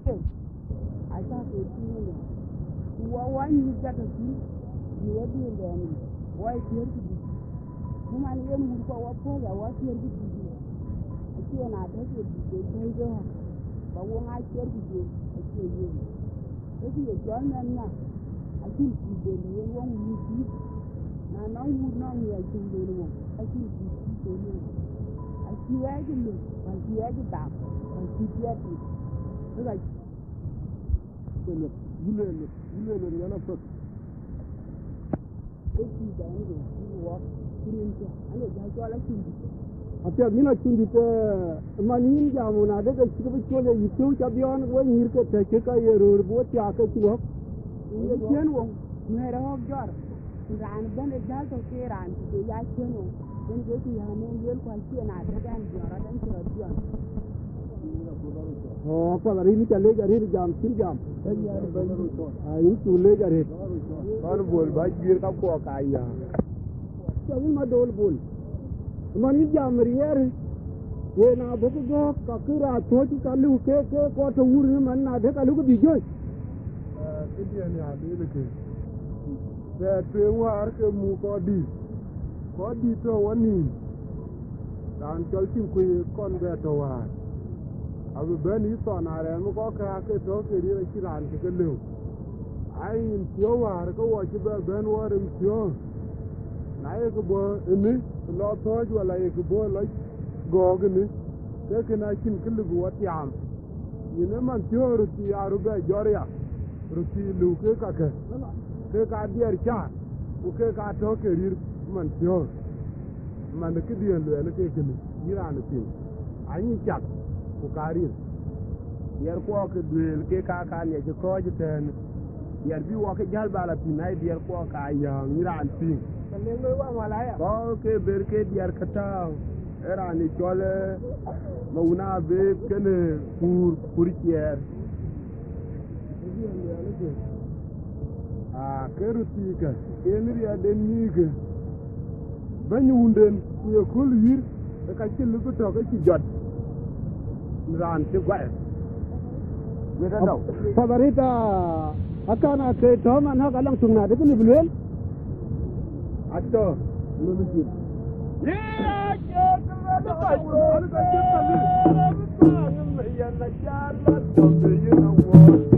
ke asa ke tini wa ni jata ti ni wadi ndani wa tier ti kuma ni yen mu ko wa po ya wa tier ti ati na da ke ti ke ba wo nga tier ti ati ye ati ye jon men na ati ti de ni wo mu ti na no mu no mi ati de ni wo ati ti ti ni ati ya ji ni ati ya ji ta ati ya ti ga yule yana fa ati da ni wo kirinta ane ja jo la kindi ati mina kindi te manin jamuna de ke chiku chole yitu chabion wo nir ke te ka ye ror bo tya ka chuo ye chen wo mera ho jar ran ban dal to ke ran ke ya chen wo den ke ya ne yel kwa chi na de dan jara dan chro oh pa ri ni chale ga ri jam sin jam ai chule ga ri और बोल भाई गिर का को का या चल मडोल बोल मनी जाम रियर ये ना भक गो ककरा थोची कालू के को तो उर मन ना दे कालू को बिजो के दिया ने आदे लेके से ट्रेवार के मु को दी तो वनी dan chol tin ku kon be to wa abu ben yi to na re mu ko ka ke to ke ri ki ran ke le ai in tio war ko wa ci be ben war in tio na ye ko bo ni lo to ju la ye ko bo la go ge ni ke na kin ke lu wa tiam ni ne man tio ru ti aru be joria ru ti lu ke ka dier cha ku ke ka to ke ri man tio man ke dien le ke ni ni ran ti ai chat ku ka ri yer ko ke duel ke ka ne je ko je ten yer bi wo ke jal bala ti nay yer ko ka ya ni ran ti le lo wa wala ya ko ke ber ke yer kata era ni chole mauna be kene pour yer ke ruti ka enir ya den ni ke banyu wunden ku ye kul wir ka ci lu ko to ka ci jot ran ti gwa favorita akana ke Thon ha kalang tungna de ni bulwen atto lu ji ye ke na ba ko ka ke ka ya na ya la to you know what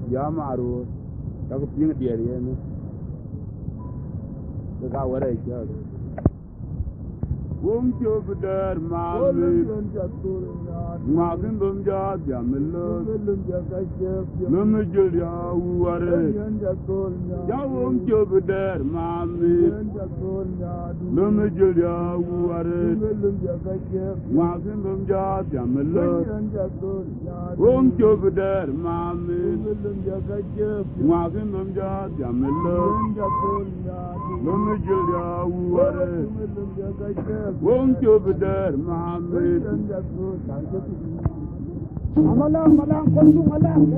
Ya maru, aku punya dia ni. Dekat warai je. Wong jobder mami, magin domja jamelo, memejul ya ware. Ya wong jobder mami, memejul ya ware. Magin domja jamelo, wong jobder mami, magin domja jamelo, memejul ya ware. Won't you be there, mommy? Malang, kondung malang.